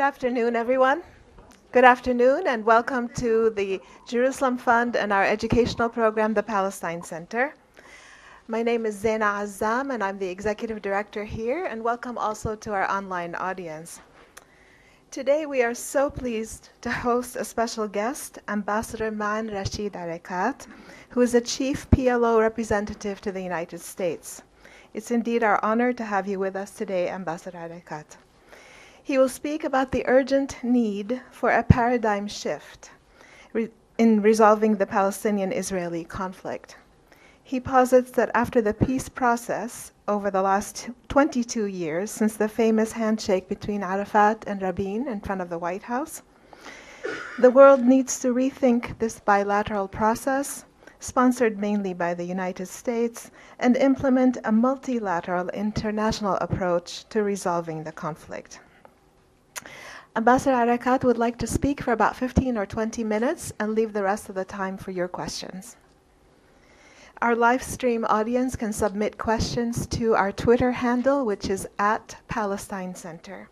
afternoon, everyone. Good afternoon, and welcome to the Jerusalem Fund and our educational program, the Palestine Center. My name is Zaina Azzam, and I'm the executive director here, and welcome also to our online audience. Today, we are so pleased to host a special guest, Ambassador Man Rashid Arakat, who is a chief PLO representative to the United States. It's indeed our honor to have you with us today, Ambassador Arakat. He will speak about the urgent need for a paradigm shift in resolving the Palestinian-Israeli conflict. He posits that after the peace process over the last 22 years, since the famous handshake between Arafat and Rabin in front of the White House, the world needs to rethink this bilateral process, sponsored mainly by the United States, and implement a multilateral international approach to resolving the conflict. Ambassador Arakat would like to speak for about 15 or 20 minutes and leave the rest of the time for your questions. Our live stream audience can submit questions to our Twitter handle, which is @Palestine Center.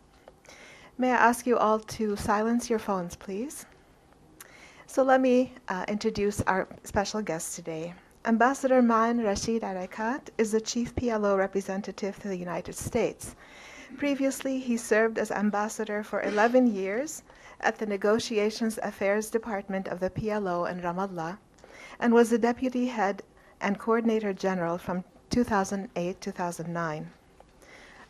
May I ask you all to silence your phones, please? So let me introduce our special guest today. Ambassador Man Rashid Arakat is the Chief PLO representative to the United States. Previously, he served as ambassador for 11 years at the Negotiations Affairs Department of the PLO in Ramallah, and was the deputy head and coordinator general from 2008-2009.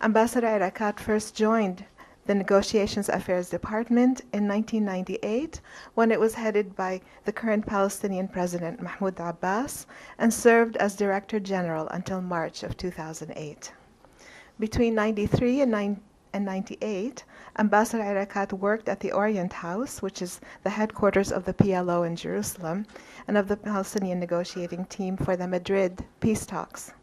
Ambassador Arakat first joined the Negotiations Affairs Department in 1998 when it was headed by the current Palestinian President Mahmoud Abbas and served as Director General until March of 2008. Between 93 and 98, Ambassador Arakat worked at the Orient House, which is the headquarters of the PLO in Jerusalem, and of the Palestinian negotiating team for the Madrid peace talks.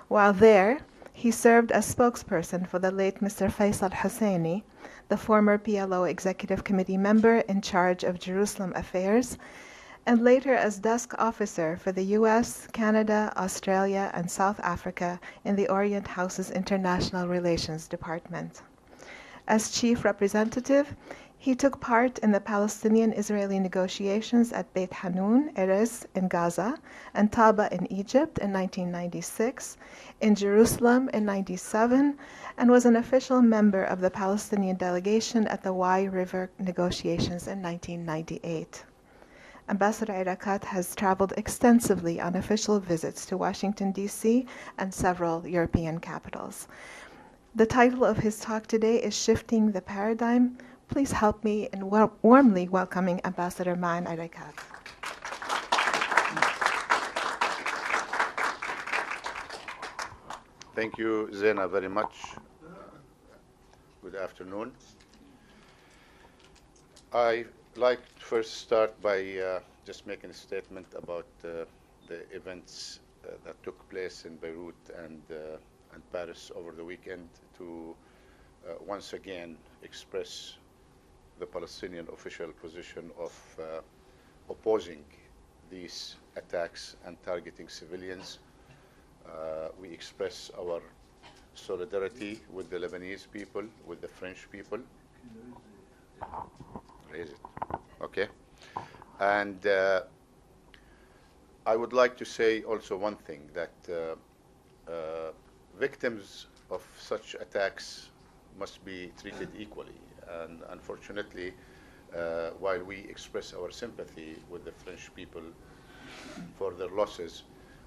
While there, he served as spokesperson for the late Mr. Faisal Husseini, the former PLO Executive Committee member in charge of Jerusalem affairs, and later as desk officer for the US, Canada, Australia, and South Africa in the Orient House's International Relations Department. As chief representative, he took part in the Palestinian-Israeli negotiations at Beit Hanun, Erez in Gaza, and Taba in Egypt in 1996, in Jerusalem in 1997, and was an official member of the Palestinian delegation at the Wye River negotiations in 1998. Ambassador Arakat has traveled extensively on official visits to Washington, D.C. and several European capitals. The title of his talk today is Shifting the Paradigm. Please help me in warmly welcoming Ambassador Man Arakat. Thank you, Zaina, very much. Good afternoon. I like to first start by just making a statement about the events that took place in Beirut and Paris over the weekend to once again express the Palestinian official position of opposing these attacks and targeting civilians. We express our solidarity with the Lebanese people, with the French people. Raise it. Okay. And I would like to say also one thing, that victims of such attacks must be treated equally. And unfortunately, while we express our sympathy with the French people for their losses,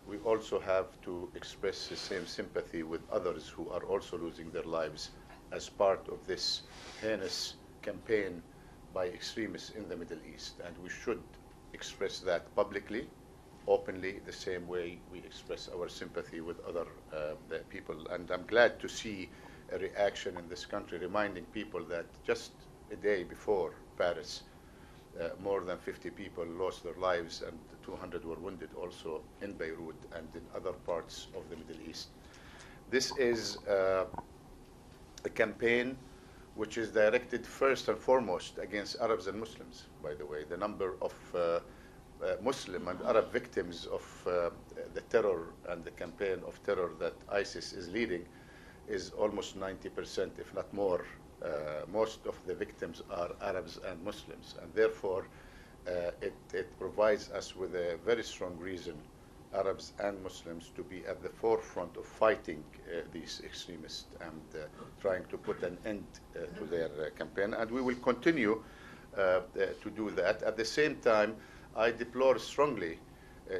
we also have to express the same sympathy with others who are also losing their lives as part of this heinous campaign by extremists in the Middle East. And we should express that publicly, openly, the same way we express our sympathy with other people. And I'm glad to see a reaction in this country reminding people that just a day before Paris, more than 50 people lost their lives and 200 were wounded also in Beirut and in other parts of the Middle East. This is a campaign which is directed first and foremost against Arabs and Muslims, by the way. The number of Muslim and Arab victims of the terror and the campaign of terror that ISIS is leading is almost 90%, if not more, Most of the victims are Arabs and Muslims, and therefore it provides us with a very strong reason, Arabs and Muslims, to be at the forefront of fighting these extremists and trying to put an end to their campaign. And we will continue to do that. At the same time, I deplore strongly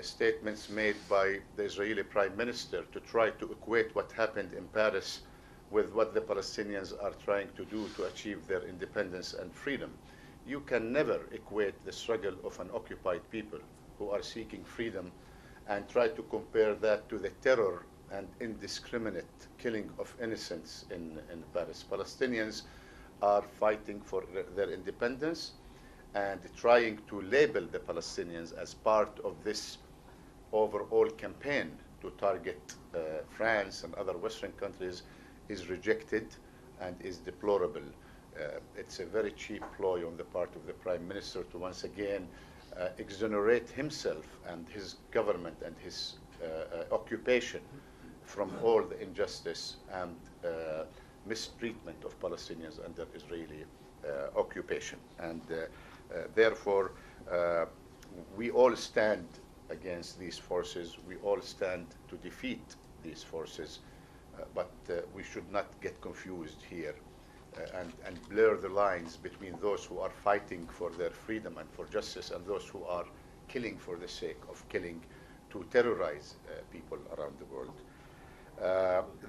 statements made by the Israeli Prime Minister to try to equate what happened in Paris with what the Palestinians are trying to do to achieve their independence and freedom. You can never equate the struggle of an occupied people who are seeking freedom and try to compare that to the terror and indiscriminate killing of innocents in Paris. Palestinians are fighting for their independence and trying to label the Palestinians as part of this overall campaign to target France and other Western countries is rejected and is deplorable. It's a very cheap ploy on the part of the Prime Minister to once again exonerate himself and his government and his occupation from all the injustice and mistreatment of Palestinians under Israeli occupation. And therefore, we all stand against these forces. We all stand to defeat these forces, but we should not get confused here and blur the lines between those who are fighting for their freedom and for justice and those who are killing for the sake of killing to terrorize people around the world.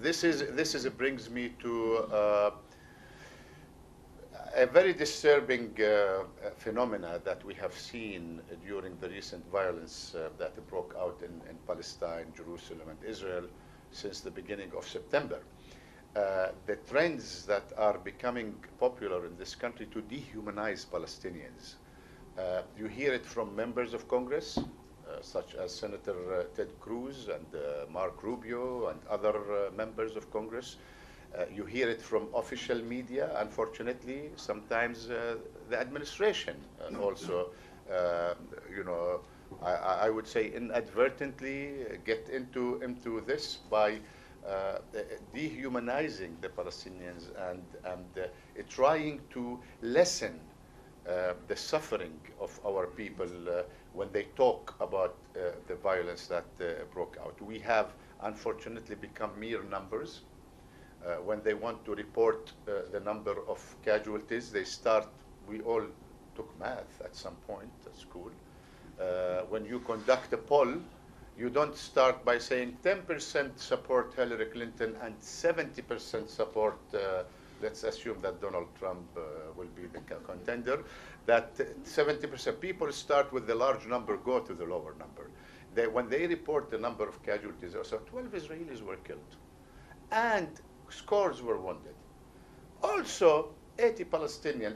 This brings me to a very disturbing phenomena that we have seen during the recent violence that broke out in Palestine, Jerusalem, and Israel since the beginning of September. The trends that are becoming popular in this country to dehumanize Palestinians. You hear it from members of Congress, such as Senator Ted Cruz and Mark Rubio and other members of Congress. You hear it from official media. Unfortunately, sometimes the administration also, I would say inadvertently get into this by dehumanizing the Palestinians and trying to lessen the suffering of our people when they talk about the violence that broke out. We have unfortunately become mere numbers. When they want to report the number of casualties, we all took math at some point at school. When you conduct a poll, you don't start by saying 10% support Hillary Clinton and 70% support, let's assume that Donald Trump will be the contender, that 70% people start with the large number, go to the lower number. When they report the number of casualties, also 12 Israelis were killed and scores were wounded. Also, 80 Palestinians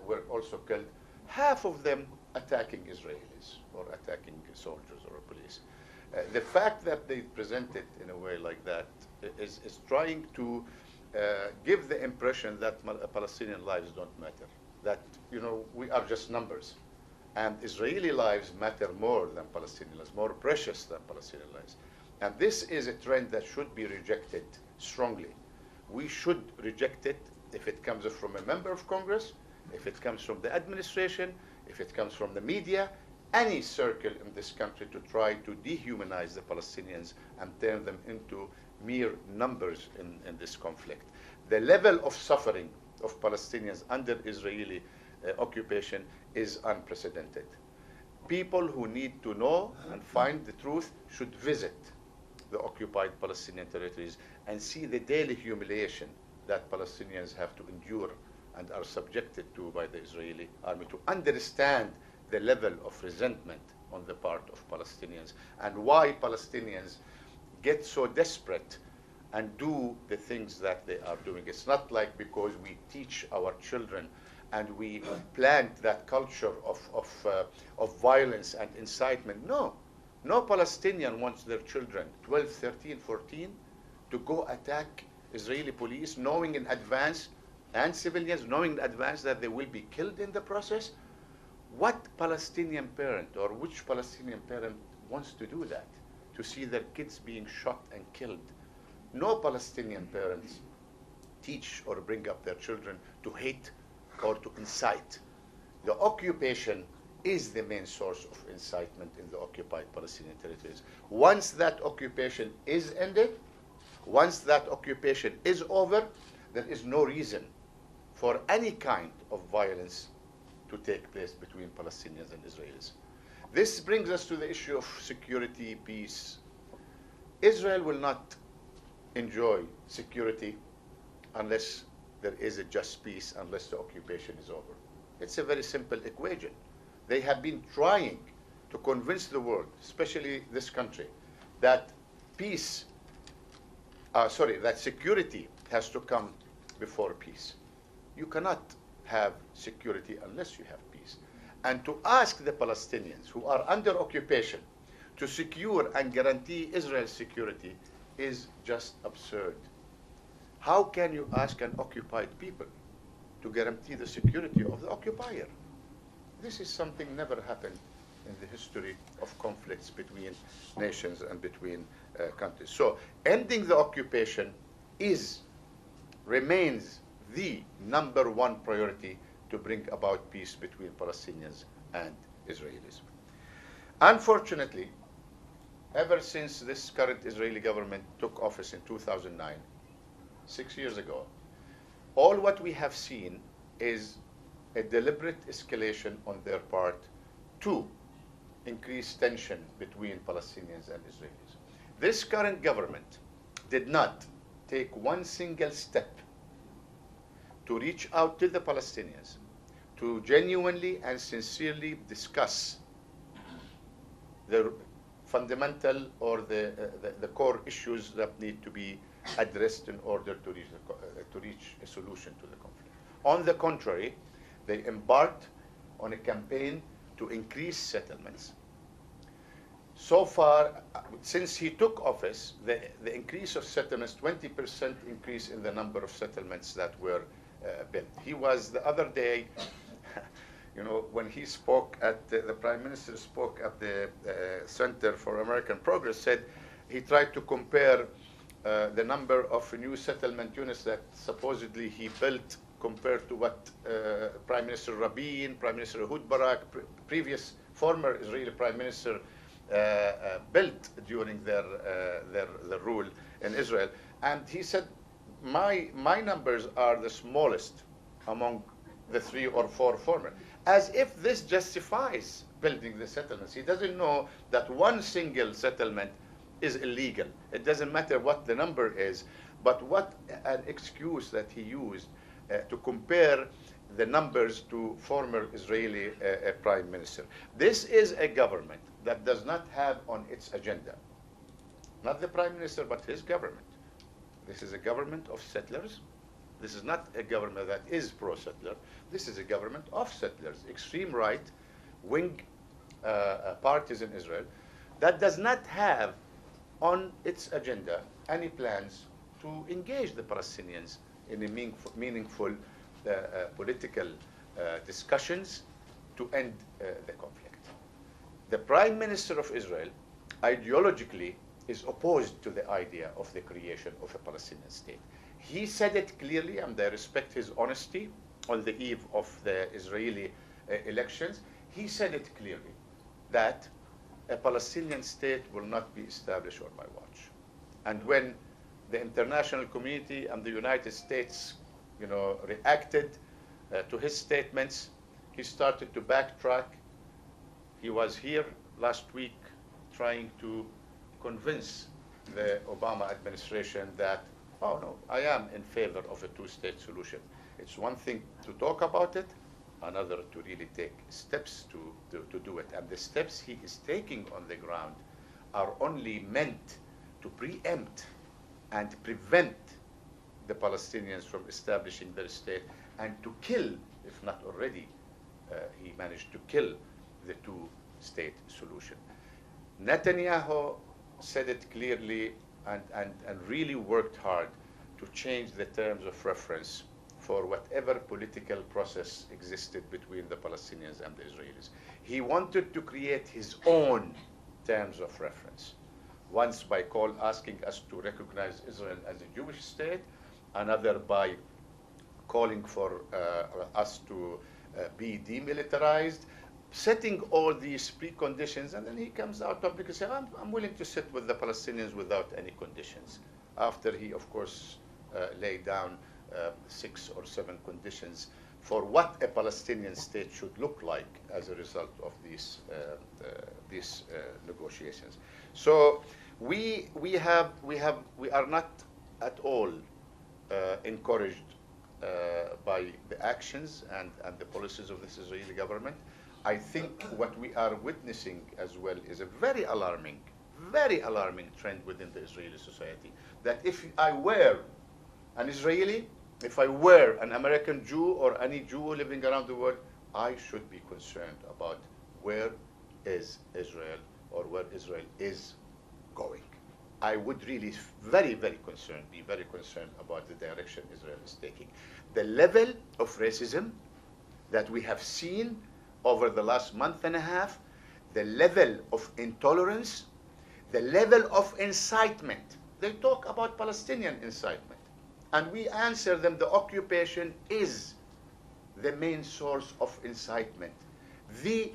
were also killed, half of them attacking Israelis or attacking soldiers or police. The fact that they present it in a way like that is trying to give the impression that Palestinian lives don't matter, that we are just numbers, and Israeli lives matter more than Palestinian lives, more precious than Palestinian lives. And this is a trend that should be rejected strongly. We should reject it if it comes from a member of Congress, if it comes from the administration, if it comes from the media, any circle in this country to try to dehumanize the Palestinians and turn them into mere numbers in this conflict. The level of suffering of Palestinians under Israeli occupation is unprecedented. People who need to know and find the truth should visit the occupied Palestinian territories and see the daily humiliation that Palestinians have to endure and are subjected to by the Israeli army, to understand the level of resentment on the part of Palestinians and why Palestinians get so desperate and do the things that they are doing. It's not like because we teach our children and we plant that culture of violence and incitement. No Palestinian wants their children, 12, 13, 14, to go attack Israeli police, knowing in advance, and civilians knowing in advance that they will be killed in the process. What Palestinian parent or which Palestinian parent wants to do that, to see their kids being shot and killed? No Palestinian parents teach or bring up their children to hate or to incite. The occupation is the main source of incitement in the occupied Palestinian territories. Once that occupation is ended, once that occupation is over, there is no reason for any kind of violence to take place between Palestinians and Israelis. This brings us to the issue of security, peace. Israel will not enjoy security unless there is a just peace, unless the occupation is over. It's a very simple equation. They have been trying to convince the world, especially this country, that that security has to come before peace. You cannot have security unless you have peace. And to ask the Palestinians who are under occupation to secure and guarantee Israel's security is just absurd. How can you ask an occupied people to guarantee the security of the occupier? This is something never happened in the history of conflicts between nations and between countries. So ending the occupation remains the number one priority to bring about peace between Palestinians and Israelis. Unfortunately, ever since this current Israeli government took office in 2009, 6 years ago, all what we have seen is a deliberate escalation on their part to increase tension between Palestinians and Israelis. This current government did not take one single step to reach out to the Palestinians, to genuinely and sincerely discuss the fundamental or the core issues that need to be addressed in order to reach a solution to the conflict. On the contrary, they embarked on a campaign to increase settlements. So far, since he took office, the increase of settlements, 20% increase in the number of settlements that were built. He was the other day, when he spoke the Prime Minister spoke at the Center for American Progress, said he tried to compare the number of new settlement units that supposedly he built compared to what Prime Minister Rabin, Prime Minister Ehud Barak, previous former Israeli Prime Minister built during their rule in Israel. And he said, my numbers are the smallest among the 3 or 4 former, as if this justifies building the settlements. He doesn't know that one single settlement is illegal. It doesn't matter what the number is, but what an excuse that he used to compare the numbers to former Israeli Prime Minister. This is a government that does not have on its agenda, not the Prime Minister, but his government. This is a government of settlers. This is not a government that is pro-settler. This is a government of settlers, extreme right, wing parties in Israel, that does not have on its agenda any plans to engage the Palestinians in a meaningful political discussions to end the conflict. The Prime Minister of Israel ideologically is opposed to the idea of the creation of a Palestinian state. He said it clearly, and I respect his honesty, on the eve of the Israeli elections. He said it clearly that a Palestinian state will not be established on my watch. And when the international community and the United States, reacted to his statements, he started to backtrack. He was here last week trying to convince the Obama administration that, oh no, I am in favor of a two-state solution. It's one thing to talk about it, another to really take steps to do it. And the steps he is taking on the ground are only meant to preempt and prevent the Palestinians from establishing their state and to kill, if not already, he managed to kill the two-state solution. Netanyahu said it clearly and really worked hard to change the terms of reference for whatever political process existed between the Palestinians and the Israelis. He wanted to create his own terms of reference. Once by asking us to recognize Israel as a Jewish state, another by calling for us to be demilitarized, setting all these preconditions, and then he comes out publicly and says, I'm willing to sit with the Palestinians without any conditions. After he, of course, laid down 6 or 7 conditions for what a Palestinian state should look like as a result of these negotiations. So we are not at all encouraged by the actions and the policies of this Israeli government. I think what we are witnessing as well is a very alarming trend within the Israeli society. That if I were an Israeli, if I were an American Jew or any Jew living around the world, I should be concerned about where is Israel or where Israel is going. I would really be very concerned about the direction Israel is taking. The level of racism that we have seen over the last month and a half, the level of intolerance, the level of incitement. They talk about Palestinian incitement. And we answer them, the occupation is the main source of incitement. The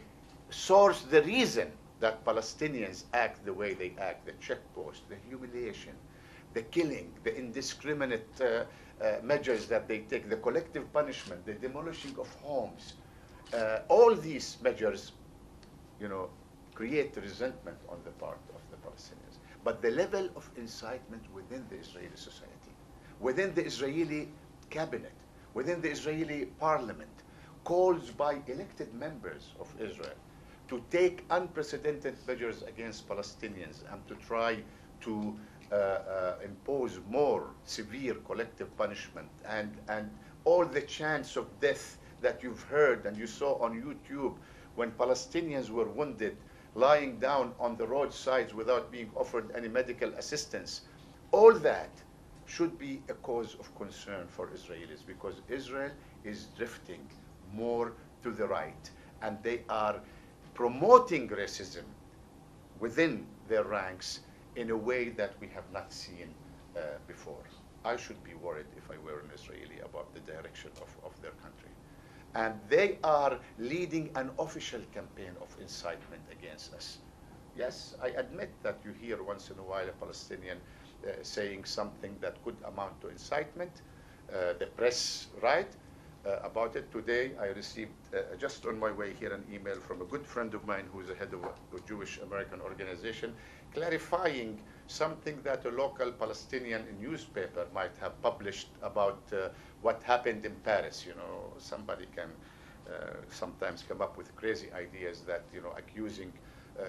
source, the reason that Palestinians act the way they act, the checkpost, the humiliation, the killing, the indiscriminate measures that they take, the collective punishment, the demolishing of homes, all these measures, create resentment on the part of the Palestinians. But the level of incitement within the Israeli society, within the Israeli cabinet, within the Israeli parliament, calls by elected members of Israel to take unprecedented measures against Palestinians and to try to impose more severe collective punishment and all the chants of death that you've heard and you saw on YouTube when Palestinians were wounded, lying down on the roadsides without being offered any medical assistance. All that should be a cause of concern for Israelis, because Israel is drifting more to the right, and they are promoting racism within their ranks in a way that we have not seen before. I should be worried if I were an Israeli about the direction of their country. And they are leading an official campaign of incitement against us. Yes, I admit that you hear once in a while a Palestinian saying something that could amount to incitement. The press write about it. Today I received, just on my way here, an email from a good friend of mine who is the head of a Jewish American organization, clarifying something that a local Palestinian newspaper might have published about what happened in Paris. Somebody can sometimes come up with crazy ideas that, accusing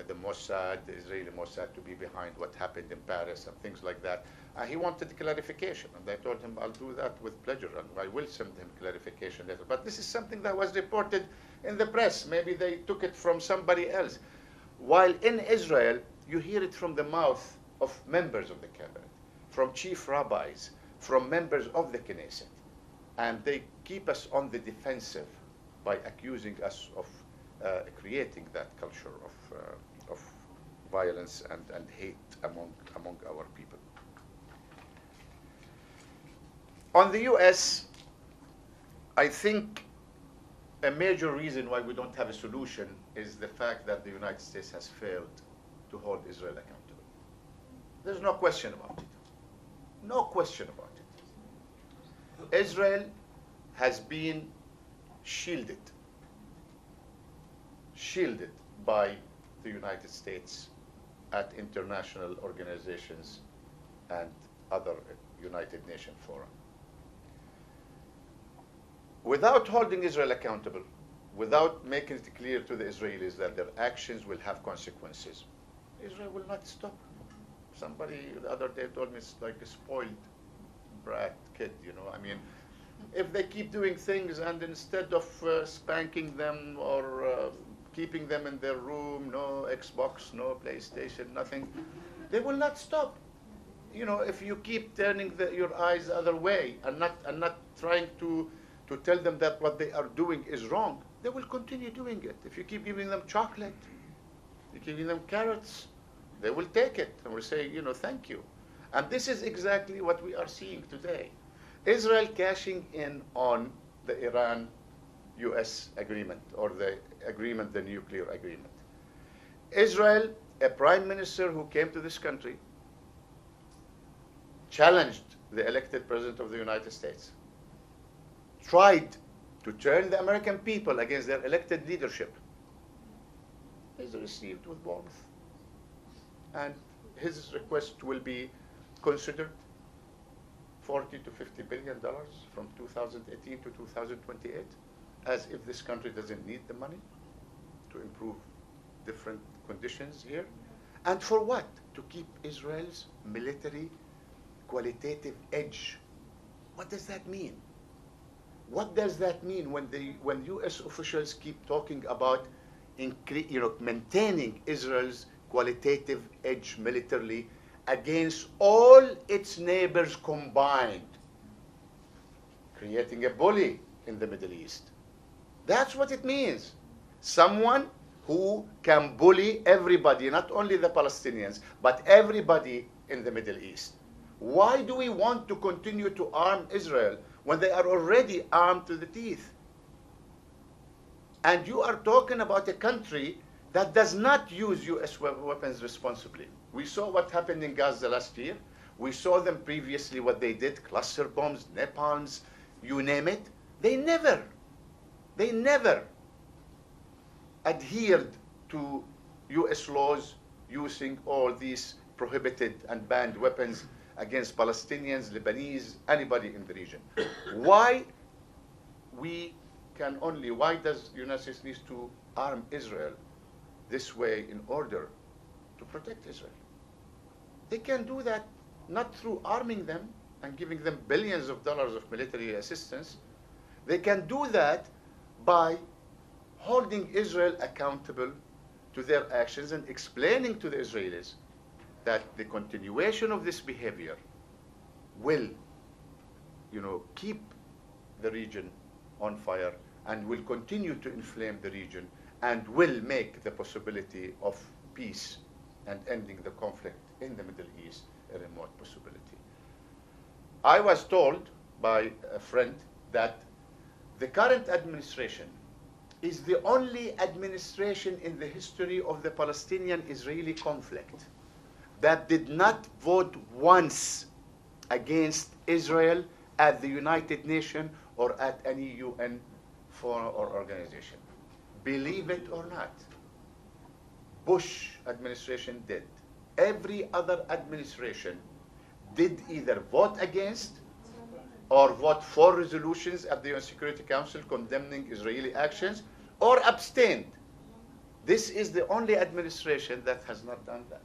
the Mossad, the Israeli Mossad, to be behind what happened in Paris and things like that. He wanted clarification, and I told him I'll do that with pleasure, and I will send him clarification later. But this is something that was reported in the press. Maybe they took it from somebody else. While in Israel, you hear it from the mouth of members of the cabinet, from chief rabbis, from members of the Knesset. And they keep us on the defensive by accusing us of creating that culture of violence and hate among our people. On the US, I think a major reason why we don't have a solution is the fact that the United States has failed to hold Israel accountable. There's no question about it. No question about it. Israel has been shielded by the United States at international organizations and other United Nations fora. Without holding Israel accountable, without making it clear to the Israelis that their actions will have consequences, Israel will not stop. Somebody the other day told me it's like a spoiled brat kid, I mean, if they keep doing things and instead of spanking them or keeping them in their room, no Xbox, no PlayStation, nothing, they will not stop. If you keep turning your eyes the other way and not trying to tell them that what they are doing is wrong, they will continue doing it. If you keep giving them chocolate, you keep giving them carrots, they will take it and will say, thank you. And this is exactly what we are seeing today. Israel cashing in on the Iran-US agreement, or the agreement, the nuclear agreement. Israel, a prime minister who came to this country, challenged the elected president of the United States, tried to turn the American people against their elected leadership, is received with warmth. And his request will be considered. $40 to $50 billion from 2018 to 2028, as if this country doesn't need the money to improve different conditions here. And for what? To keep Israel's military qualitative edge. What does that mean? What does that mean when U.S. officials keep talking about maintaining Israel's qualitative edge militarily against all its neighbors combined, creating a bully in the Middle East? That's what it means. Someone who can bully everybody, not only the Palestinians, but everybody in the Middle East. Why do we want to continue to arm Israel when they are already armed to the teeth? And you are talking about a country that does not use U.S. weapons responsibly. We saw what happened in Gaza last year. We saw them previously, what they did, cluster bombs, napalms, you name it. They never adhered to U.S. laws using all these prohibited and banned weapons against Palestinians, Lebanese, anybody in the region. Why does the United States need to arm Israel this way in order to protect Israel? They can do that not through arming them and giving them billions of dollars of military assistance. They can do that by holding Israel accountable to their actions and explaining to the Israelis that the continuation of this behavior will, keep the region on fire and will continue to inflame the region and will make the possibility of peace and ending the conflict in the Middle East a remote possibility. I was told by a friend that the current administration is the only administration in the history of the Palestinian-Israeli conflict that did not vote once against Israel at the United Nations or at any UN forum or organization. Believe it or not, Bush administration did. Every other administration did either vote against or vote for resolutions at the UN Security Council condemning Israeli actions or abstained. This is the only administration that has not done that.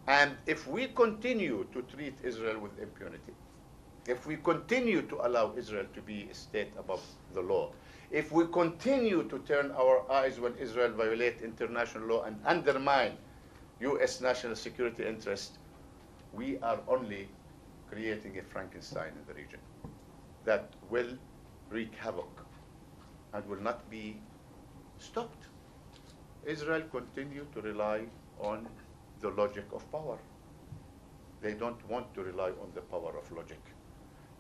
And if we continue to treat Israel with impunity, if we continue to allow Israel to be a state above the law, if we continue to turn our eyes when Israel violates international law and undermine U.S. national security interests, we are only creating a Frankenstein in the region that will wreak havoc and will not be stopped. Israel continue to rely on the logic of power. They don't want to rely on the power of logic.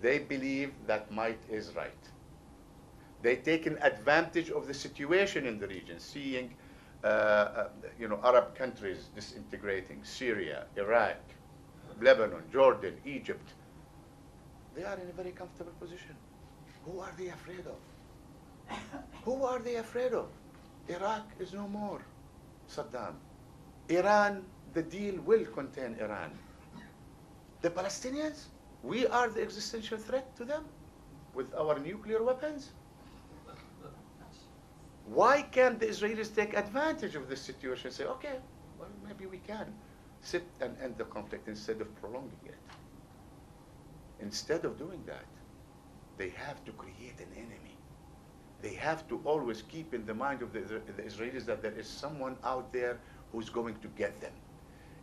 They believe that might is right. They take an advantage of the situation in the region, seeing Arab countries disintegrating, Syria, Iraq, Lebanon, Jordan, Egypt. They are in a very comfortable position. Who are they afraid of? Who are they afraid of? Iraq is no more Saddam. Iran, the deal will contain Iran. The Palestinians, we are the existential threat to them with our nuclear weapons. Why can't the Israelis take advantage of this situation and say, okay, well, maybe we can sit and end the conflict instead of prolonging it? Instead of doing that, they have to create an enemy. They have to always keep in the mind of the Israelis that there is someone out there who's going to get them,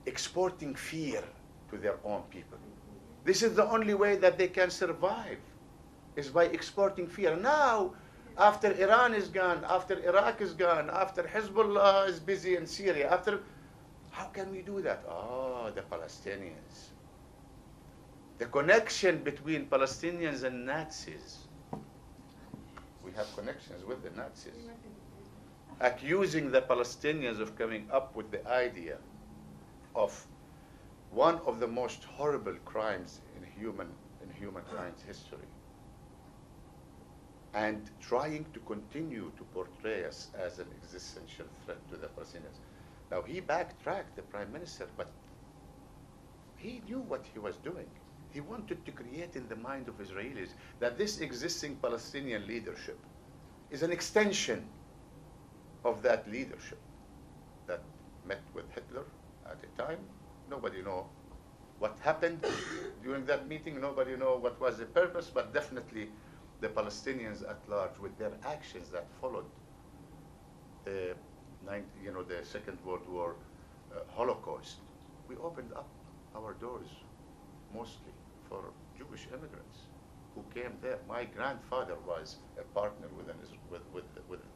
exporting fear to their own people. This is the only way that they can survive, is by exporting fear. Now, after Iran is gone, after Iraq is gone, after Hezbollah is busy in Syria, how can we do that? Oh, the Palestinians. The connection between Palestinians and Nazis. We have connections with the Nazis. Accusing the Palestinians of coming up with the idea of one of the most horrible crimes in humankind's history, and trying to continue to portray us as an existential threat to the Palestinians. Now, he backtracked, the prime minister, but he knew what he was doing. He wanted to create in the mind of Israelis that this existing Palestinian leadership is an extension of that leadership that met with Hitler at the time. Nobody knows what happened during that meeting. Nobody knows what was the purpose, but definitely the Palestinians at large, with their actions that followed the Second World War Holocaust, we opened up our doors mostly for Jewish immigrants who came there. My grandfather was a partner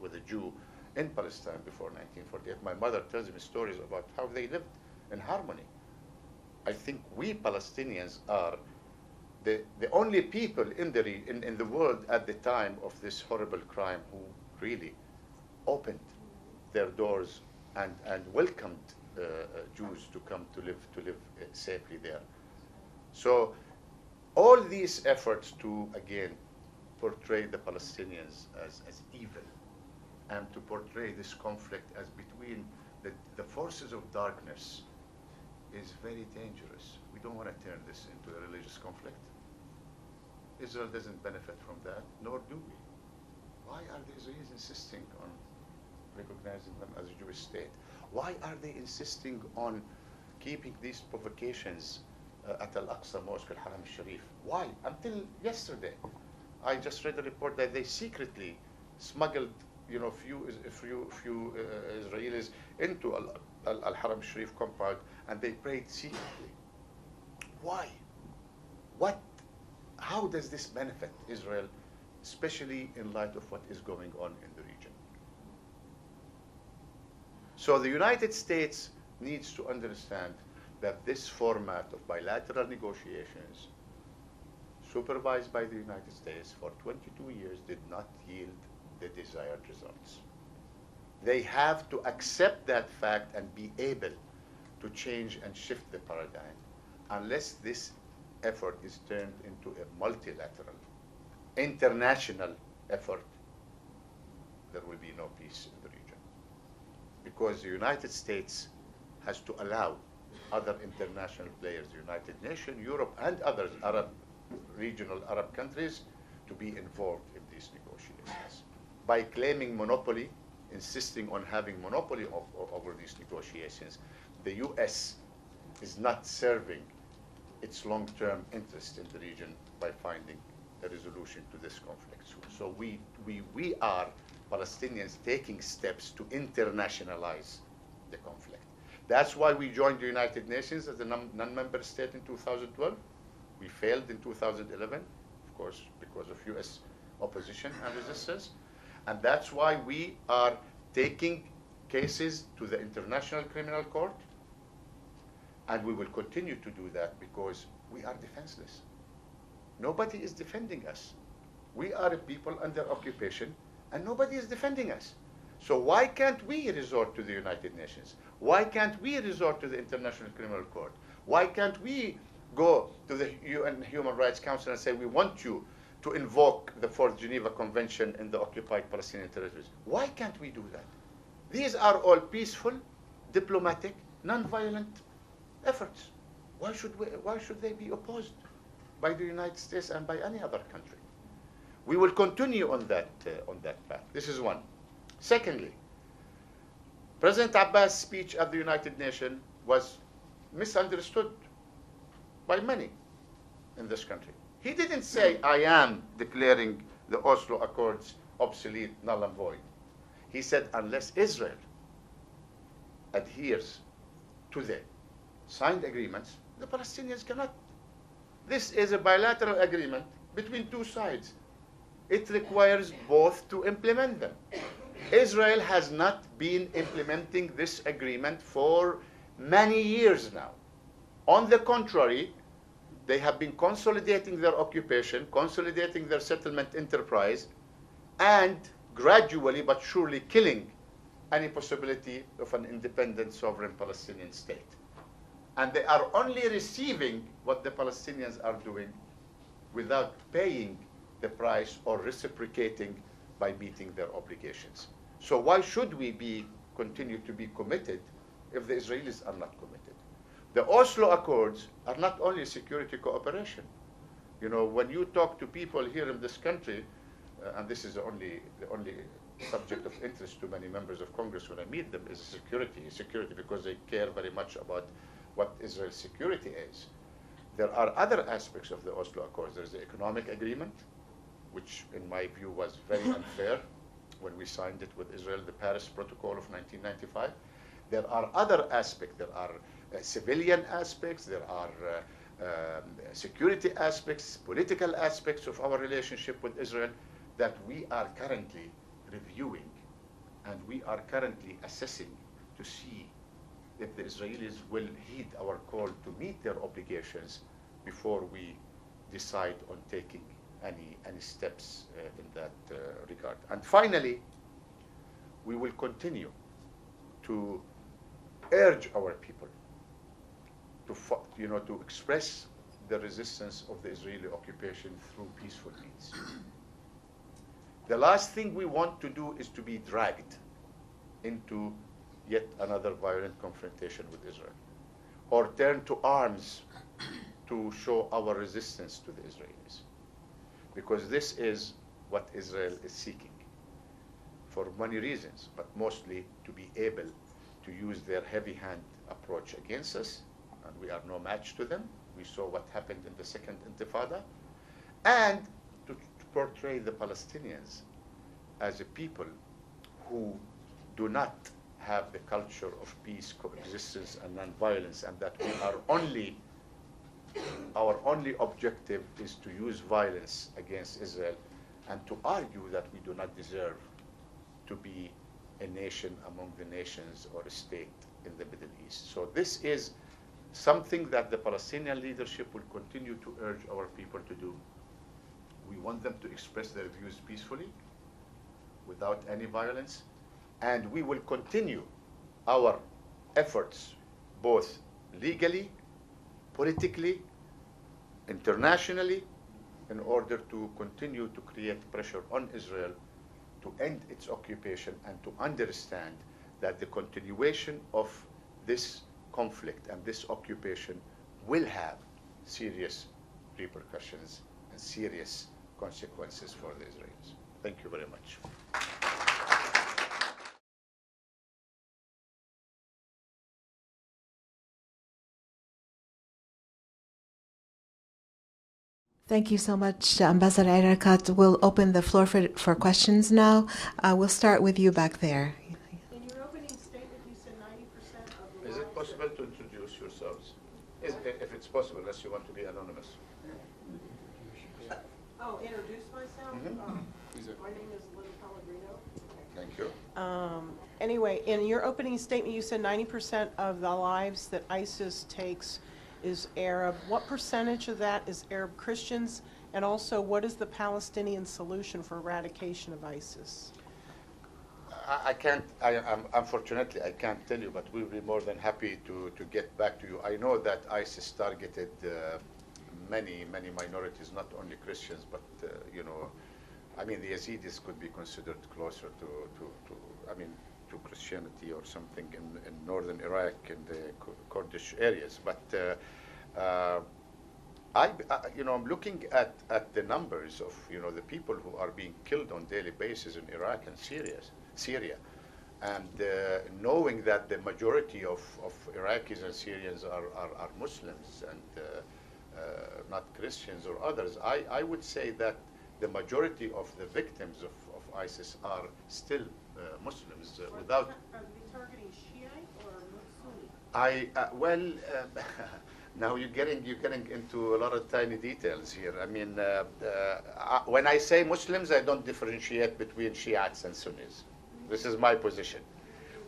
with a Jew in Palestine before 1948. My mother tells me stories about how they lived in harmony. I think we Palestinians are the only people in the world at the time of this horrible crime who really opened their doors and welcomed Jews to come to live safely there. So all these efforts to again portray the Palestinians as evil, and to portray this conflict as between the forces of darkness, is very dangerous. We don't want to turn this into a religious conflict. Israel doesn't benefit from that, nor do we. Why are the Israelis insisting on recognizing them as a Jewish state? Why are they insisting on keeping these provocations at Al-Aqsa Mosque, Al-Haram al-Sharif? Why? Until yesterday, I just read a report that they secretly smuggled few Israelis into Al-Haram al-Sharif compound, and they prayed secretly. Why? How does this benefit Israel, especially in light of what is going on in the region? So the United States needs to understand that this format of bilateral negotiations, supervised by the United States for 22 years, did not yield the desired results. They have to accept that fact and be able to change and shift the paradigm. Unless this effort is turned into a multilateral, international effort, there will be no peace in the region. Because the United States has to allow other international players, the United Nations, Europe, and others, regional Arab countries, to be involved in these negotiations. By claiming monopoly, insisting on having monopoly over these negotiations, the U.S. is not serving its long-term interest in the region by finding a resolution to this conflict soon. So we are Palestinians taking steps to internationalize the conflict. That's why we joined the United Nations as a non-member state in 2012. We failed in 2011, of course, because of U.S. opposition and resistance. And that's why we are taking cases to the International Criminal Court. And we will continue to do that because we are defenseless. Nobody is defending us. We are a people under occupation, and nobody is defending us. So why can't we resort to the United Nations? Why can't we resort to the International Criminal Court? Why can't we go to the UN Human Rights Council and say, we want you to invoke the Fourth Geneva Convention in the occupied Palestinian territories? Why can't we do that? These are all peaceful, diplomatic, non-violent efforts. Why should they be opposed by the United States and by any other country? We will continue on that path. This is one. Secondly, President Abbas' speech at the United Nations was misunderstood by many in this country. He didn't say, I am declaring the Oslo Accords obsolete, null and void. He said, unless Israel adheres to the signed agreements, the Palestinians cannot. This is a bilateral agreement between two sides. It requires both to implement them. Israel has not been implementing this agreement for many years now. On the contrary, They have been consolidating their occupation, consolidating their settlement enterprise, and gradually but surely killing any possibility of an independent sovereign Palestinian state. And they are only receiving what the Palestinians are doing without paying the price or reciprocating by meeting their obligations. So why should we continue to be committed if the Israelis are not committed? The Oslo Accords are not only security cooperation. You know, when you talk to people here in this country, and this is the only subject of interest to many members of Congress when I meet them, is security, because they care very much about what Israel's security is. There are other aspects of the Oslo Accords. There's the economic agreement, which in my view was very unfair when we signed it with Israel, the Paris Protocol of 1995. There are other aspects. There are civilian aspects. There are security aspects, political aspects of our relationship with Israel that we are currently reviewing, and we are currently assessing to see if the Israelis will heed our call to meet their obligations before we decide on taking any steps in that regard. And finally, we will continue to urge our people to express the resistance of the Israeli occupation through peaceful means. The last thing we want to do is to be dragged into yet another violent confrontation with Israel, or turn to arms to show our resistance to the Israelis. Because this is what Israel is seeking for many reasons, but mostly to be able to use their heavy-hand approach against us, and we are no match to them. We saw what happened in the Second Intifada, and to portray the Palestinians as a people who do not have the culture of peace, coexistence, and non-violence, and that our only objective is to use violence against Israel, and to argue that we do not deserve to be a nation among the nations or a state in the Middle East. So this is something that the Palestinian leadership will continue to urge our people to do. We want them to express their views peacefully, without any violence, and we will continue our efforts, both legally, politically, internationally, in order to continue to create pressure on Israel to end its occupation and to understand that the continuation of this conflict and this occupation will have serious repercussions and serious consequences for the Israelis. Thank you very much. Thank you so much, Ambassador Erakat. We'll open the floor for questions now. We'll start with you back there. In your opening statement, you said 90% of the Is it possible to introduce yourselves? If it's possible, unless you want to be anonymous. Oh, introduce myself? My name is Lynn Pellegrino. Thank you. Anyway, in your opening statement, you said 90% of the lives that ISIS takes is Arab. What percentage of that is Arab Christians? And also, what is the Palestinian solution for eradication of ISIS? Unfortunately, I can't tell you, but we'll be more than happy to get back to you. I know that ISIS targeted many minorities, not only Christians, but I mean, the Yazidis could be considered closer to Christianity or something in northern Iraq and the Kurdish areas. But I'm looking at the numbers of the people who are being killed on a daily basis in Iraq and Syria, and knowing that the majority of Iraqis and Syrians are Muslims and not Christians or others, I would say that the majority of the victims of ISIS are still Muslims. Without Are they targeting Shiite or Sunni? Now you're getting into a lot of tiny details here. I mean, when I say Muslims, I don't differentiate between Shiites and Sunnis. This is my position.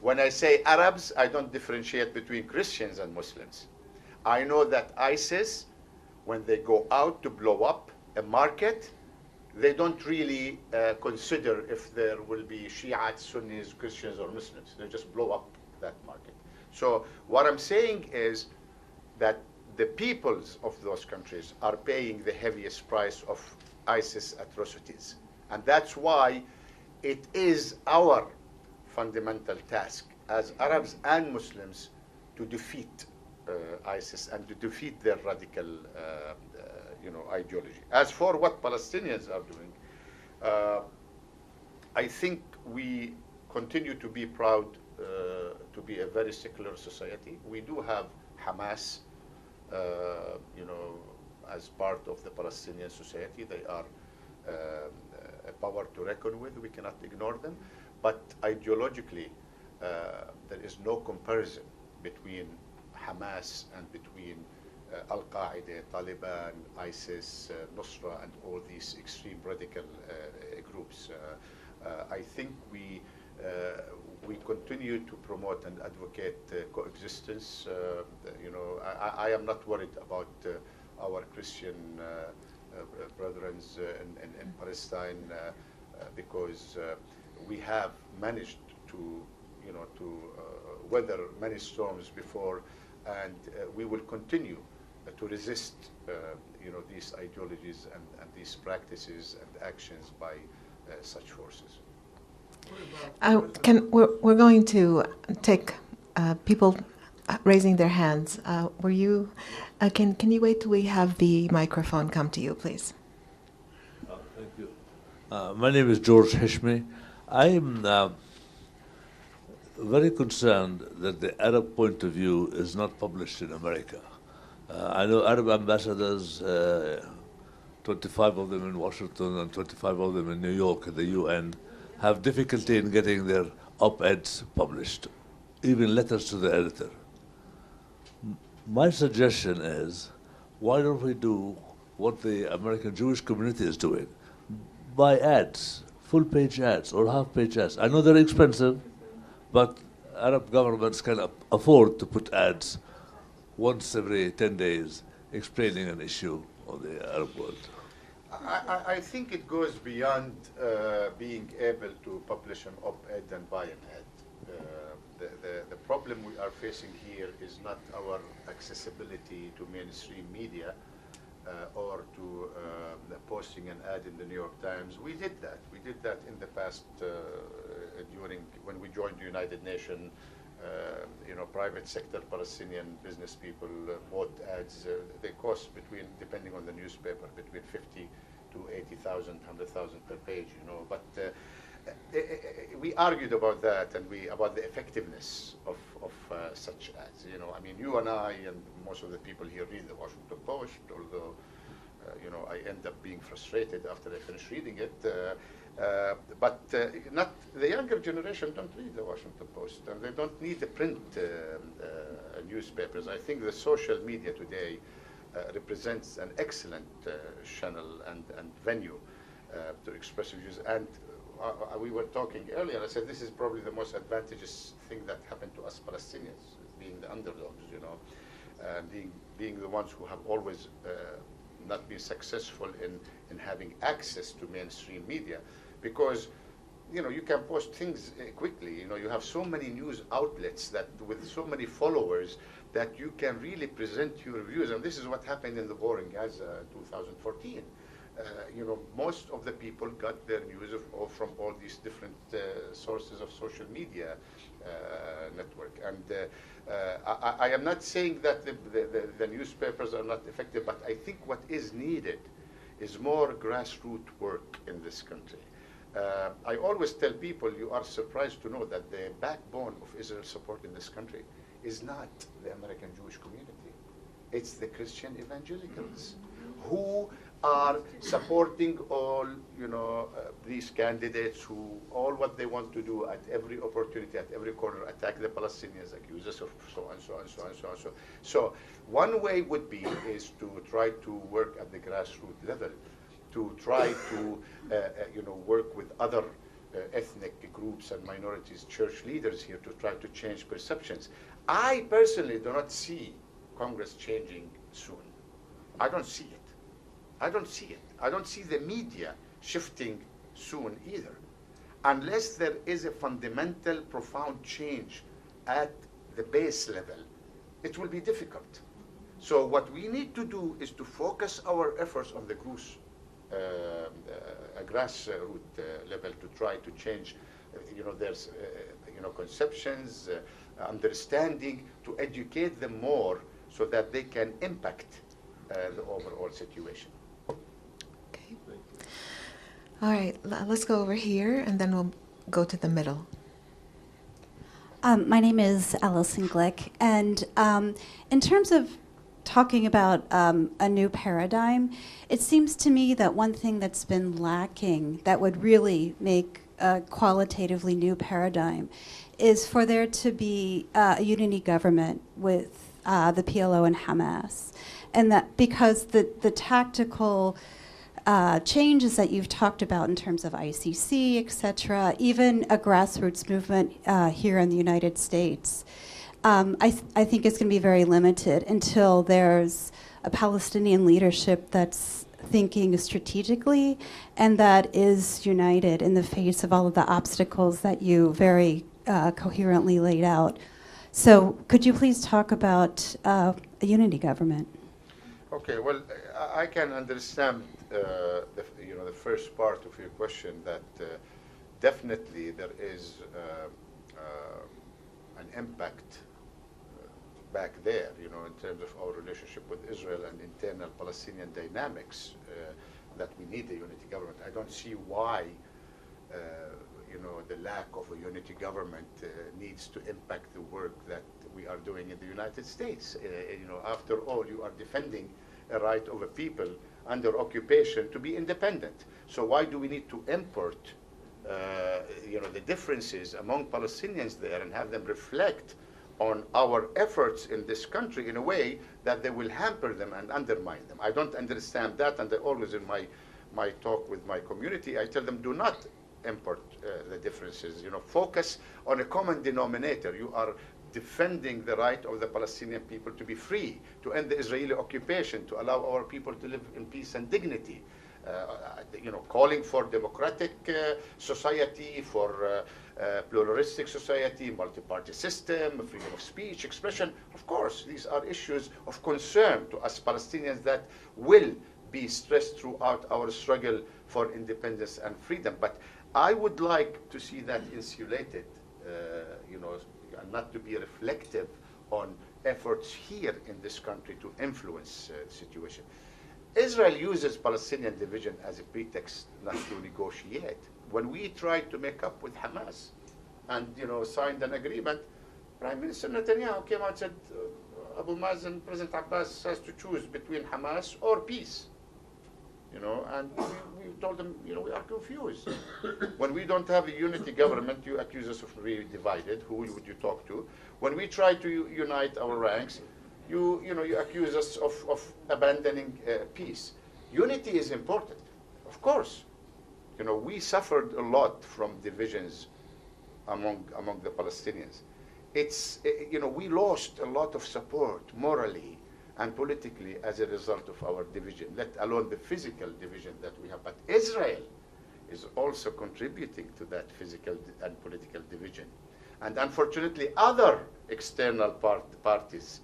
When I say Arabs, I don't differentiate between Christians and Muslims. I know that ISIS when they go out to blow up a market, they don't really consider if there will be Shiites, Sunnis, Christians, or Muslims. They just blow up that market. So what I'm saying is that the peoples of those countries are paying the heaviest price of ISIS atrocities. And that's why it is our fundamental task as Arabs and Muslims to defeat ISIS and to defeat their radical ideology. As for what Palestinians are doing, I think we continue to be proud to be a very secular society. We do have Hamas, as part of the Palestinian society. They are a power to reckon with. We cannot ignore them. But ideologically, there is no comparison between Hamas and between Al-Qaeda, Taliban, ISIS, Nusra, and all these extreme radical groups. I think we continue to promote and advocate coexistence. I am not worried about our Christian brethren in Palestine because we have managed to weather many storms before, and we will continue to resist these ideologies and these practices and actions by such forces. We're going to take people raising their hands. Can you wait till we have the microphone come to you, please? Thank you. My name is George Hishmi. I'm very concerned that the Arab point of view is not published in America. I know Arab ambassadors, 25 of them in Washington and 25 of them in New York at the UN, have difficulty in getting their op-eds published, even letters to the editor. My suggestion is, why don't we do what the American Jewish community is doing? Buy ads, full-page ads or half-page ads. I know they're expensive, but Arab governments can afford to put ads once every 10 days explaining an issue of the Arab world. I think it goes beyond being able to publish an op-ed and buy an ad. The problem we are facing here is not our accessibility to mainstream media or to posting an ad in the New York Times. We did that. We did that in the past when we joined the United Nations. Private sector Palestinian business people bought ads. They cost depending on the newspaper, between 50 to 80,000, 100,000 per page. But we argued about that and about the effectiveness of such ads. You and I and most of the people here read the Washington Post, although I end up being frustrated after I finish reading it. But not the younger generation don't read the Washington Post, and they don't need the print newspapers. I think the social media today represents an excellent channel and venue to express views. And we were talking earlier. I said this is probably the most advantageous thing that happened to us Palestinians, being the underdogs, being the ones who have always not been successful in having access to mainstream media, because you can post things quickly. You have so many news outlets that with so many followers that you can really present your views. And this is what happened in the war in Gaza 2014. Most of the people got their news from all these different sources of social media network. And I am not saying that the newspapers are not effective, but I think what is needed is more grassroots work in this country. I always tell people, you are surprised to know that the backbone of Israel's support in this country is not the American Jewish community. It's the Christian evangelicals who are supporting all, these candidates who all what they want to do at every opportunity, at every corner, attack the Palestinians, accuse us of so and so and so and so and so. So one way would be is to try to work at the grassroots level, to try to work with other ethnic groups and minorities, church leaders here to try to change perceptions. I personally do not see Congress changing soon. I don't see it. I don't see it. I don't see the media shifting soon either. Unless there is a fundamental, profound change at the base level, it will be difficult. So what we need to do is to focus our efforts on the grassroots level to try to change, there's, conceptions, understanding, to educate them more so that they can impact the overall situation. Okay. All right, let's go over here, and then we'll go to the middle. My name is Allison Glick, and in terms of talking about a new paradigm, it seems to me that one thing that's been lacking that would really make a qualitatively new paradigm is for there to be a unity government with the PLO and Hamas. And that because the tactical changes that you've talked about in terms of ICC, et cetera, even a grassroots movement here in the United States, I think it's going to be very limited until there's a Palestinian leadership that's thinking strategically and that is united in the face of all of the obstacles that you very coherently laid out. So could you please talk about a unity government? Okay, well, I can understand the first part of your question, that definitely there is an impact back there, in terms of our relationship with Israel and internal Palestinian dynamics, that we need a unity government. I don't see why, the lack of a unity government needs to impact the work that we are doing in the United States. After all, you are defending a right of a people under occupation to be independent. So why do we need to import, the differences among Palestinians there and have them reflect on our efforts in this country in a way that they will hamper them and undermine them? I don't understand that, and I always in my talk with my community, I tell them, do not import the differences. Focus on a common denominator. You are defending the right of the Palestinian people to be free, to end the Israeli occupation, to allow our people to live in peace and dignity. Calling for democratic society, for pluralistic society, multi-party system, freedom of speech, expression. Of course, these are issues of concern to us Palestinians that will be stressed throughout our struggle for independence and freedom. But I would like to see that insulated, and not to be reflective on efforts here in this country to influence the situation. Israel uses Palestinian division as a pretext not to negotiate. When we tried to make up with Hamas and signed an agreement, Prime Minister Netanyahu came out and said, Abu Mazen, President Abbas has to choose between Hamas or peace. And we told them, we are confused. When we don't have a unity government, you accuse us of being divided. Who would you talk to? When we try to unite our ranks, you accuse us of abandoning peace. Unity is important, of course. We suffered a lot from divisions among the Palestinians. We lost a lot of support morally and politically as a result of our division, let alone the physical division that we have. But Israel is also contributing to that physical and political division. And unfortunately, other external parties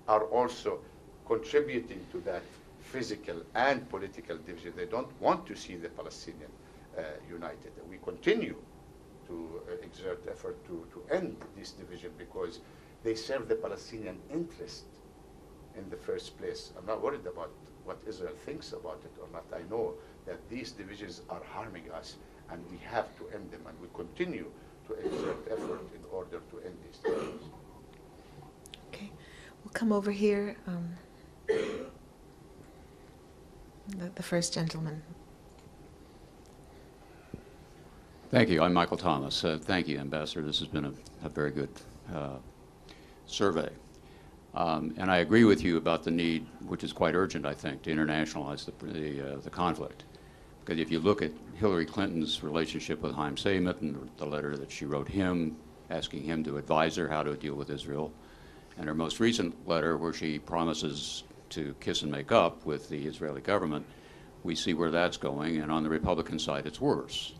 are also contributing to that physical and political division. They don't want to see the Palestinian united. We continue to exert effort to end this division because they serve the Palestinian interest in the first place. I'm not worried about what Israel thinks about it or not. I know that these divisions are harming us and we have to end them, and we continue to exert effort in order to end these divisions. Okay, we'll come over here. The first gentleman. Thank you. I'm Michael Thomas. Thank you, Ambassador. This has been a very good survey. And I agree with you about the need, which is quite urgent, I think, to internationalize the conflict. Because if you look at Hillary Clinton's relationship with Haim Seymour and the letter that she wrote him, asking him to advise her how to deal with Israel, and her most recent letter where she promises to kiss and make up with the Israeli government. We see where that's going, and on the Republican side, it's worse.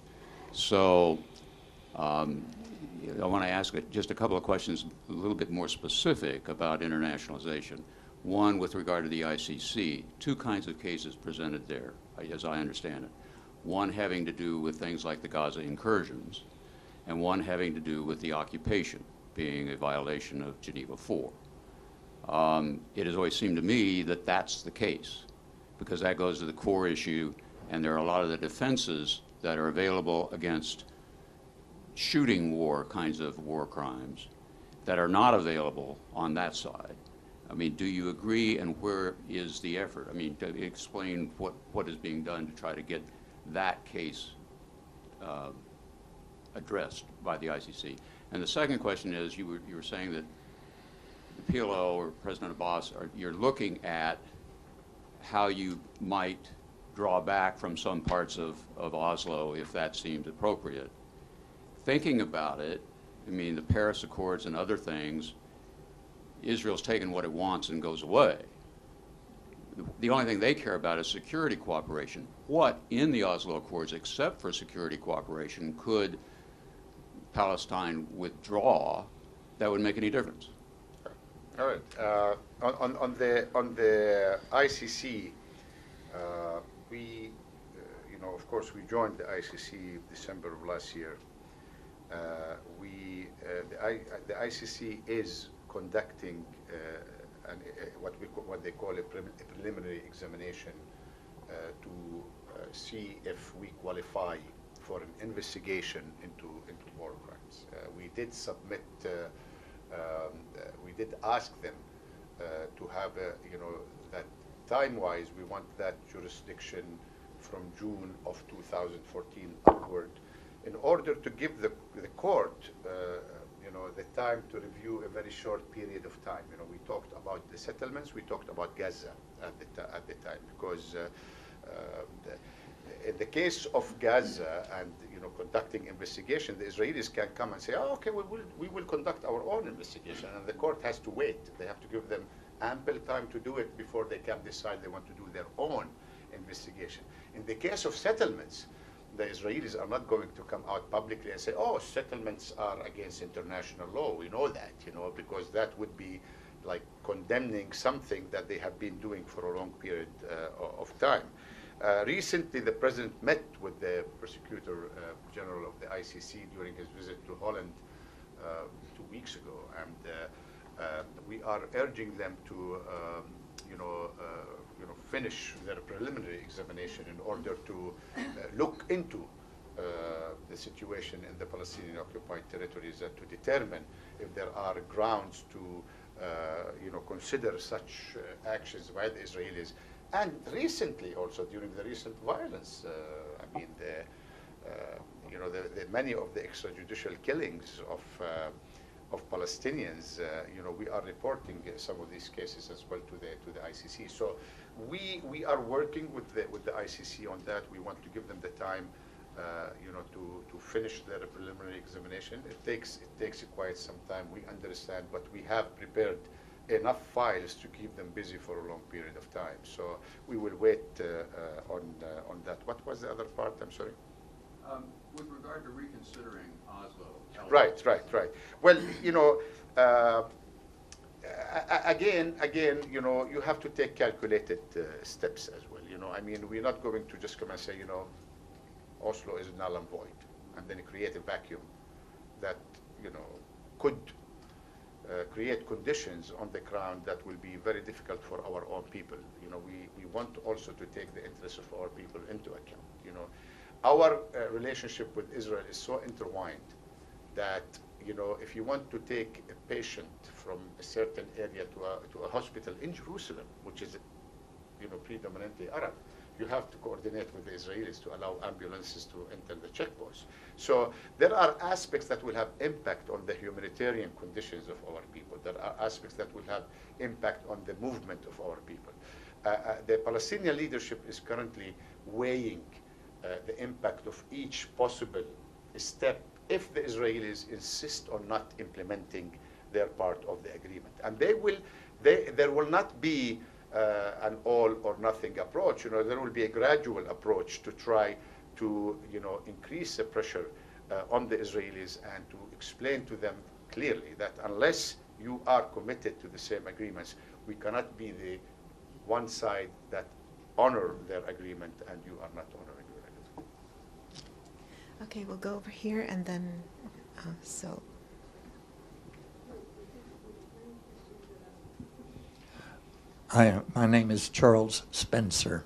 So I want to ask just a couple of questions a little bit more specific about internationalization. One with regard to the ICC, two kinds of cases presented there, as I understand it. One having to do with things like the Gaza incursions, and one having to do with the occupation, being a violation of Geneva IV. It has always seemed to me that that's the case, because that goes to the core issue, and there are a lot of the defenses that are available against shooting war kinds of war crimes that are not available on that side. I mean, do you agree, and where is the effort? I mean, to explain what is being done to try to get that case addressed by the ICC. And the second question is, you were saying that the PLO or President Abbas, you're looking at how you might draw back from some parts of Oslo if that seems appropriate. Thinking about it, I mean, the Paris Accords and other things, Israel's taken what it wants and goes away. The only thing they care about is security cooperation. What in the Oslo Accords, except for security cooperation, could Palestine withdraw that would make any difference? All right. On the ICC, we, of course, we joined the ICC December of last year. The ICC is conducting what they call a preliminary examination to see if we qualify for an investigation into war crimes. We did submit. We did ask them to have that time-wise we want that jurisdiction from June of 2014 upward, in order to give the court the time to review a very short period of time. We talked about the settlements, we talked about Gaza at the time, because in the case of Gaza and conducting investigation, the Israelis can come and say, oh, okay, we will conduct our own investigation, and the court has to wait. They have to give them ample time to do it before they can decide they want to do their own investigation. In the case of settlements, the Israelis are not going to come out publicly and say, oh, settlements are against international law. We know that, because that would be like condemning something that they have been doing for a long period of time. Recently, the president met with the prosecutor general of the ICC during his visit to Holland 2 weeks ago, and we are urging them to, finish their preliminary examination in order to look into the situation in the Palestinian-occupied territories, and to determine if there are grounds to, consider such actions by the Israelis. And recently, also during the recent violence, many of the extrajudicial killings of Palestinians, we are reporting some of these cases as well to the ICC. So we are working with the ICC on that. We want to give them the time, to finish their preliminary examination. It takes quite some time. We understand, but we have prepared enough files to keep them busy for a long period of time. So we will wait on that. What was the other part? I'm sorry. With regard to reconsidering Oslo. Right. Well, again, you have to take calculated steps as well. We're not going to just come and say, Oslo is null and void, and then create a vacuum that, could create conditions on the ground that will be very difficult for our own people. We want also to take the interests of our people into account. Our relationship with Israel is so intertwined that, if you want to take a patient from a certain area to a hospital in Jerusalem, which is, predominantly Arab, you have to coordinate with the Israelis to allow ambulances to enter the checkpoints. So there are aspects that will have impact on the humanitarian conditions of our people. There are aspects that will have impact on the movement of our people. The Palestinian leadership is currently weighing the impact of each possible step if the Israelis insist on not implementing their part of the agreement. And there will not be an all or nothing approach. There will be a gradual approach to try to, increase the pressure on the Israelis and to explain to them clearly that unless you are committed to the same agreements, we cannot be the one side that honor their agreement and you are not honoring your agreement. Okay, we'll go over here and then, so. Hi, my name is Charles Spencer.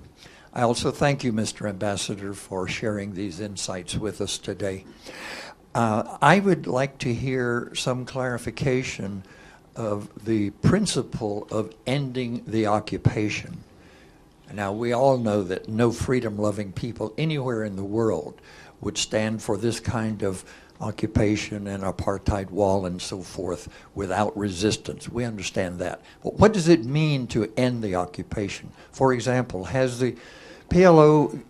I also thank you, Mr. Ambassador, for sharing these insights with us today. I would like to hear some clarification of the principle of ending the occupation. Now, we all know that no freedom-loving people anywhere in the world would stand for this kind of occupation and apartheid wall and so forth without resistance. We understand that. But what does it mean to end the occupation? For example, has the PLO,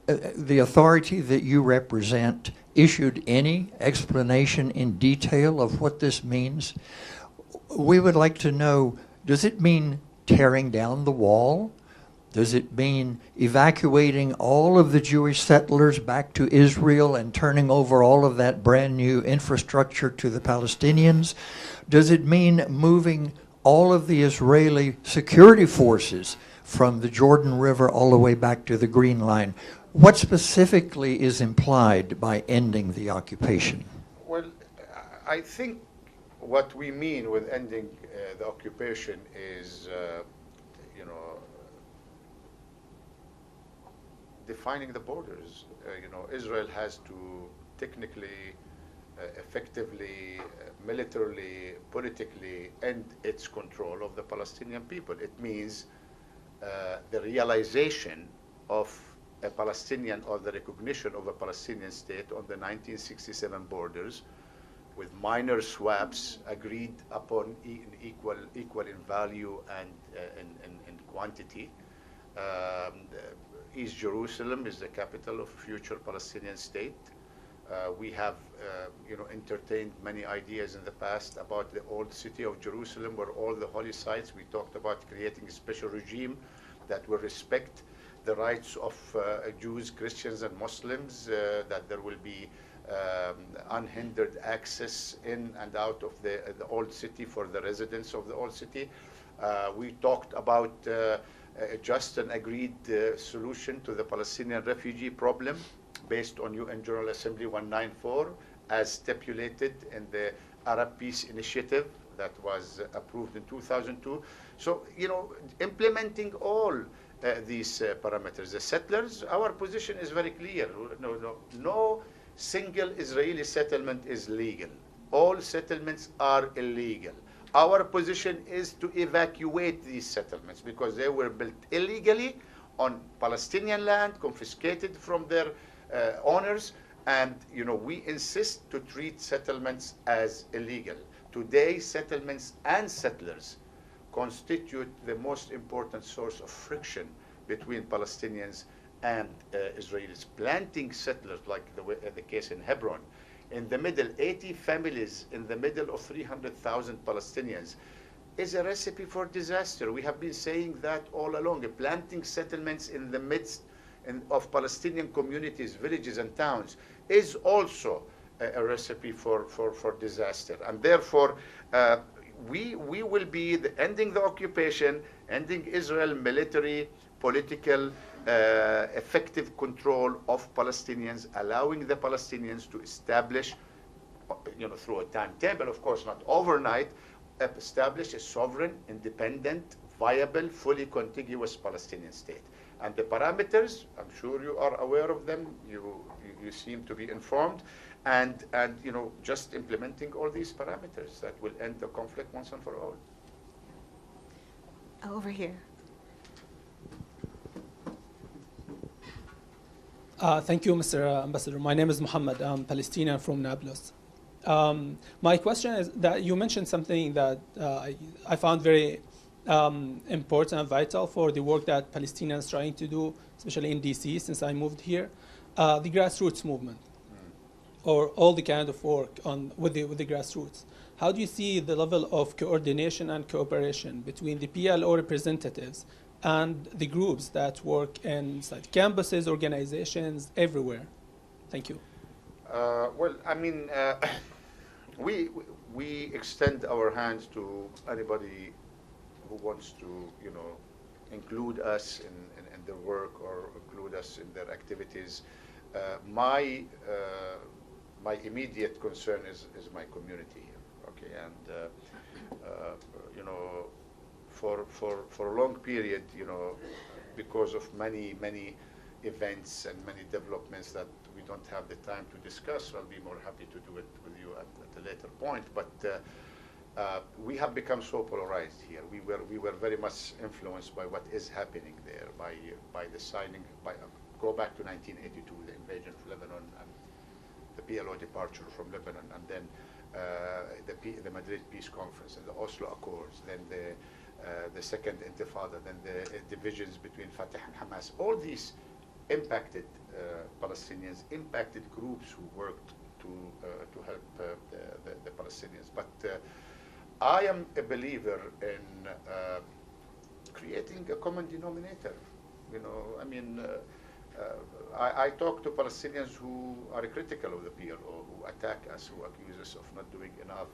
the authority that you represent, issued any explanation in detail of what this means? We would like to know, does it mean tearing down the wall? Does it mean evacuating all of the Jewish settlers back to Israel and turning over all of that brand new infrastructure to the Palestinians? Does it mean moving all of the Israeli security forces from the Jordan River all the way back to the Green Line? What specifically is implied by ending the occupation? Well, I think what we mean with ending the occupation is, defining the borders. Israel has to technically, effectively, militarily, politically end its control of the Palestinian people. It means the realization of a Palestinian or the recognition of a Palestinian state on the 1967 borders with minor swaps agreed upon equal in value and in quantity. East Jerusalem is the capital of future Palestinian state. We have, entertained many ideas in the past about the old city of Jerusalem, where all the holy sites. We talked about creating a special regime that will respect the rights of Jews, Christians, and Muslims. That there will be unhindered access in and out of the old city for the residents of the old city. We talked about a just and agreed solution to the Palestinian refugee problem based on UN General Assembly 194 as stipulated in the Arab Peace Initiative that was approved in 2002. So, implementing all these parameters. The settlers, our position is very clear. No single Israeli settlement is legal. All settlements are illegal. Our position is to evacuate these settlements because they were built illegally on Palestinian land, confiscated from their owners, and we insist to treat settlements as illegal. Today, settlements and settlers constitute the most important source of friction between Palestinians and Israelis. Planting settlers, like the case in Hebron, in the middle, 80 families in the middle of 300,000 Palestinians, is a recipe for disaster. We have been saying that all along. Planting settlements in the midst of Palestinian communities, villages, and towns is also a recipe for disaster. And therefore, we will be ending the occupation, ending Israel military, political, effective control of Palestinians, allowing the Palestinians to establish, through a timetable, of course, not overnight, establish a sovereign, independent, viable, fully contiguous Palestinian state. And the parameters, I'm sure you are aware of them, you seem to be informed, and just implementing all these parameters that will end the conflict once and for all. Over here. Thank you, Mr. Ambassador. My name is Muhammad. I'm Palestinian from Nablus. My question is that you mentioned something that I found very important and vital for the work that Palestinians are trying to do, especially in DC, since I moved here, the grassroots movement, or all the kind of work with the grassroots. How do you see the level of coordination and cooperation between the PLO representatives and the groups that work inside campuses, organizations, everywhere? Thank you. Well, I mean, we extend our hands to anybody who wants to, you know, include us in their work or include us in their activities. My immediate concern is my community here, okay, and you know, for a long period, you know, because of many events and many developments that we don't have the time to discuss, I'll be more happy to do it with you at a later point. But we have become so polarized here. We were very much influenced by what is happening there, by the signing, go back to 1982, the invasion of Lebanon and the PLO departure from Lebanon, and then the Madrid Peace Conference and the Oslo Accords, then the Second Intifada, then the divisions between Fatah and Hamas. All these impacted Palestinians, impacted groups who worked to help the Palestinians. But I am a believer in creating a common denominator. You know, I mean, I talk to Palestinians who are critical of the PLO, who attack us, who accuse us of not doing enough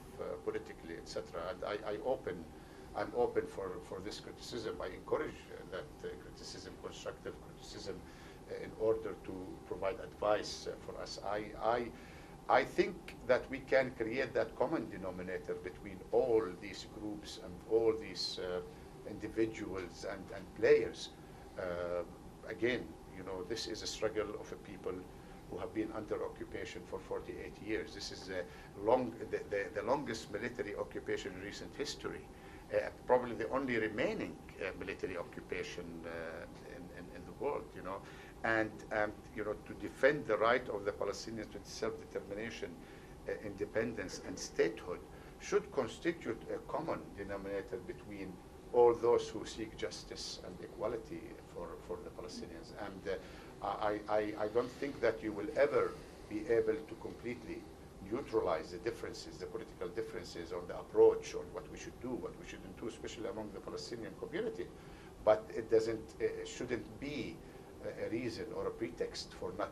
politically, etc. And I'm open for this criticism. I encourage that criticism, constructive criticism, in order to provide advice for us. I think that we can create that common denominator between all these groups and all these individuals and players. Again, you know, this is a struggle of a people who have been under occupation for 48 years. This is the longest military occupation in recent history. Probably the only remaining military occupation in the world, you know. And you know, to defend the right of the Palestinians to self-determination, independence, and statehood should constitute a common denominator between all those who seek justice and equality for the Palestinians. And I don't think that you will ever be able to completely neutralize the differences, the political differences on the approach on what we should do, what we shouldn't do, especially among the Palestinian community. But it shouldn't be a reason or a pretext for not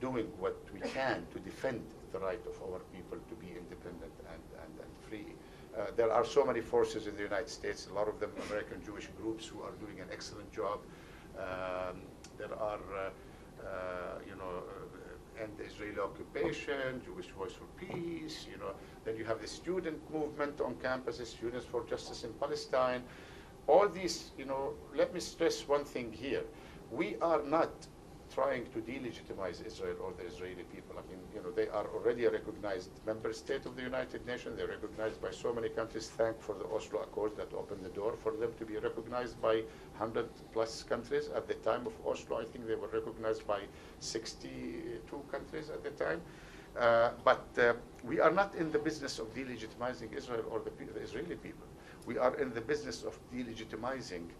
doing what we can to defend the right of our people to be independent and free. There are so many forces in the United States, a lot of them American Jewish groups who are doing an excellent job. There are, you know, End the Israeli Occupation, Jewish Voice for Peace, you know. Then you have the student movement on campuses, Students for Justice in Palestine. All these, you know, let me stress one thing here. We are not trying to delegitimize Israel or the Israeli people. I mean, you know, they are already a recognized member state of the United Nations. They're recognized by so many countries. Thank for the Oslo Accords that opened the door for them to be recognized by 100+ countries. At the time of Oslo, I think they were recognized by 62 countries at the time. But we are not in the business of delegitimizing Israel or the Israeli people. We are in the business of delegitimizing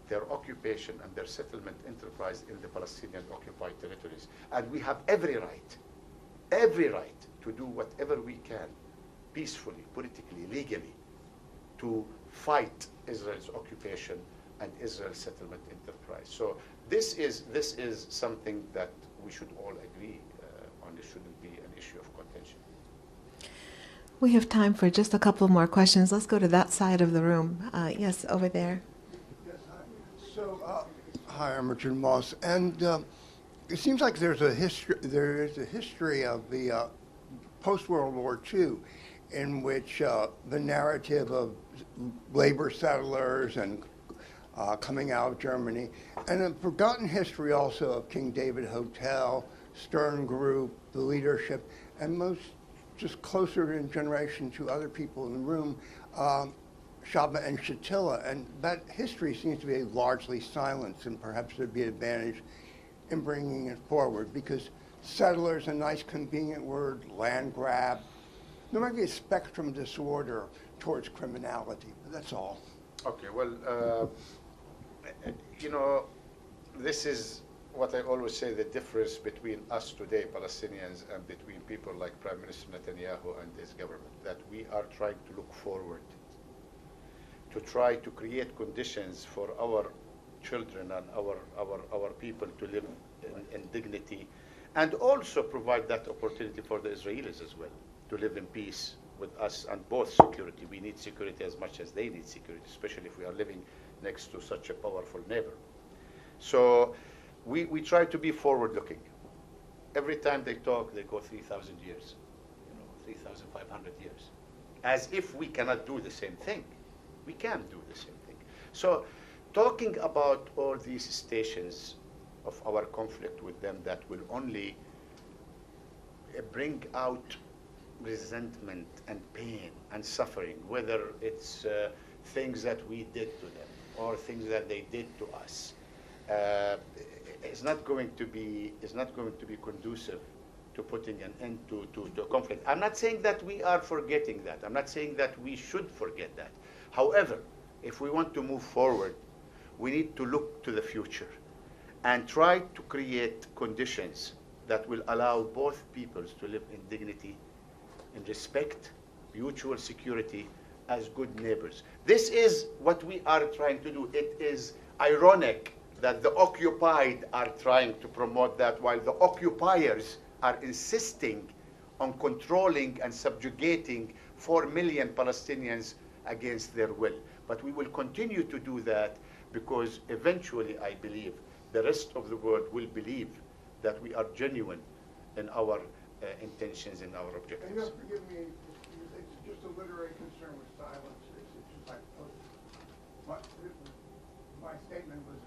their occupation and their settlement enterprise in the Palestinian occupied territories. And we have every right to do whatever we can, peacefully, politically, legally, to fight Israel's occupation and Israel's settlement enterprise. So this is something that we should all agree on. It shouldn't be an issue of contention. We have time for just a couple more questions. Let's go to that side of the room. Yes, over there. So, hi, I'm Richard Moss, and it seems like there is a history of the post-World War II in which the narrative of labor settlers and coming out of Germany, and a forgotten history also of King David Hotel, Stern Group, the leadership, and most just closer in generation to other people in the room, Shaba and Shatila, and that history seems to be largely silenced, and perhaps there'd be an advantage in bringing it forward, because settlers, a nice convenient word, land grab, there might be a spectrum disorder towards criminality, but that's all. Okay, well, you know, this is what I always say, the difference between us today, Palestinians, and between people like Prime Minister Netanyahu and his government, that we are trying to look forward, to try to create conditions for our children and our people to live in dignity, and also provide that opportunity for the Israelis as well to live in peace with us, and both security. We need security as much as they need security, especially if we are living next to such a powerful neighbor. So we try to be forward-looking. Every time they talk, they go 3,000 years, 3,500 years, as if we cannot do the same thing. We can do the same thing. So talking about all these stations of our conflict with them that will only bring out resentment and pain and suffering, whether it's things that we did to them or things that they did to us, is not going to be conducive to putting an end to conflict. I'm not saying that we are forgetting that. I'm not saying that we should forget that. However, if we want to move forward, we need to look to the future and try to create conditions that will allow both peoples to live in dignity, in respect, mutual security, as good neighbors. This is what we are trying to do. It is ironic that the occupied are trying to promote that, while the occupiers are insisting on controlling and subjugating 4 million Palestinians against their will. But we will continue to do that because eventually, I believe, the rest of the world will believe that we are genuine in our intentions and our objectives. And you'll forgive me, it's just a literary concern with silence. It's just like, my statement was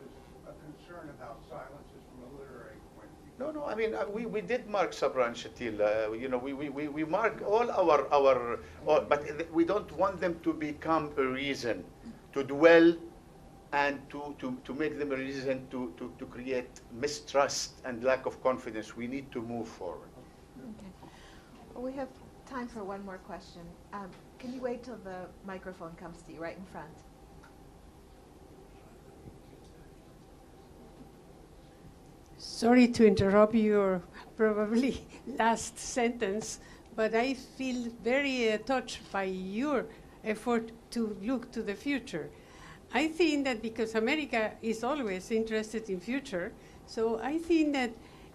a concern about silences from a literary point of view. No, I mean, we did mark Sabra and Shatil. We mark all our but we don't want them to become a reason to dwell and to make them a reason to create mistrust and lack of confidence. We need to move forward. Okay. Well, we have time for one more question. Can you wait till the microphone comes to you right in front? Sorry to interrupt your probably last sentence, but I feel very touched by your effort to look to the future. I think that because America is always interested in future, so I think that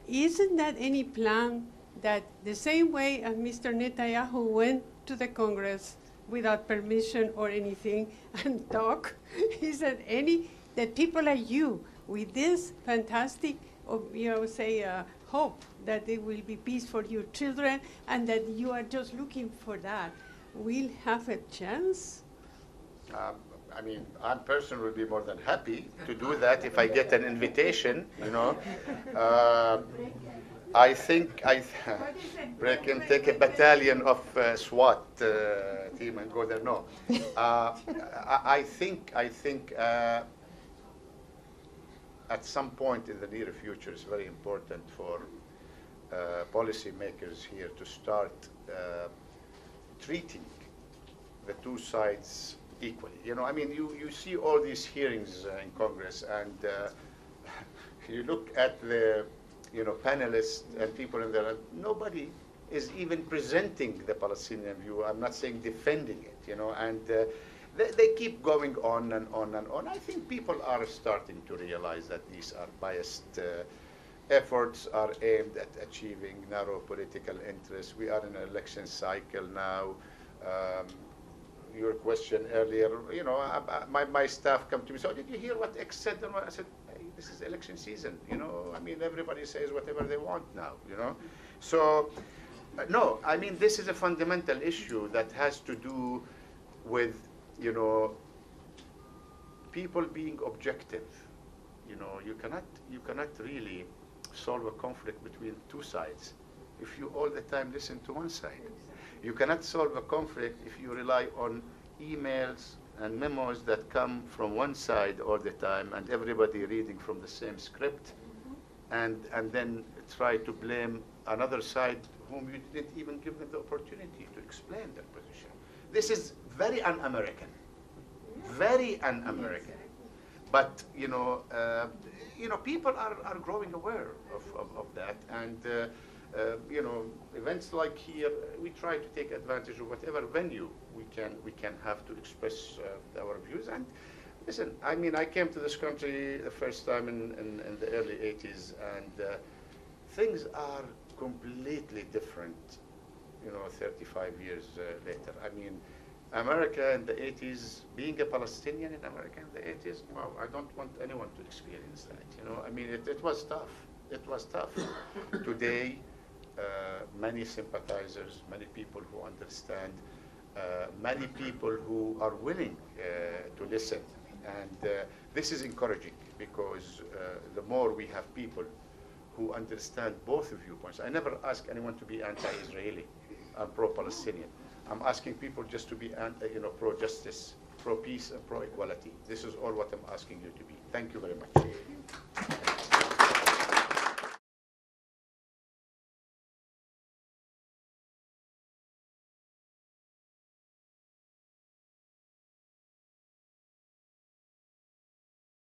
isn't that any plan that the same way as Mr. Netanyahu went to the Congress without permission or anything and talk, is that that people like you with this fantastic hope that there will be peace for your children and that you are just looking for that, will have a chance? I mean, I personally would be more than happy to do that if I get an invitation, I think break and take a battalion of SWAT team and go there. No, I think at some point in the near future, it's very important for policymakers here to start treating the two sides equally. You see all these hearings in Congress, and you look at the panelists and people in there, and nobody is even presenting the Palestinian view. I'm not saying defending it, and they keep going on and on and on. I think people are starting to realize that these are biased efforts are aimed at achieving narrow political interests. We are in an election cycle now. Your question earlier, my staff come to me, so did you hear what X said? And I said, hey, this is election season, everybody says whatever they want now, So, no, this is a fundamental issue that has to do with, people being objective. You cannot really solve a conflict between two sides if you all the time listen to one side. You cannot solve a conflict if you rely on emails and memos that come from one side all the time and everybody reading from the same script, and then try to blame another side whom you didn't even give them the opportunity to explain their position. This is very un-American, very un-American. But people are growing aware of that, and events like here, we try to take advantage of whatever venue we can have to express our views. And Listen, I mean, I came to this country the first time in the early 80s, and things are completely different, 35 years later. I mean, America in the 80s, being a Palestinian in America in the 80s, wow, I don't want anyone to experience that, I mean, it was tough. It was tough. Today, many sympathizers, many people who understand, many people who are willing to listen. And this is encouraging because the more we have people who understand both viewpoints. I never ask anyone to be anti-Israeli. I'm pro-Palestinian. I'm asking people just to be pro-justice, pro-peace, and pro-equality. This is all what I'm asking you to be. Thank you very much.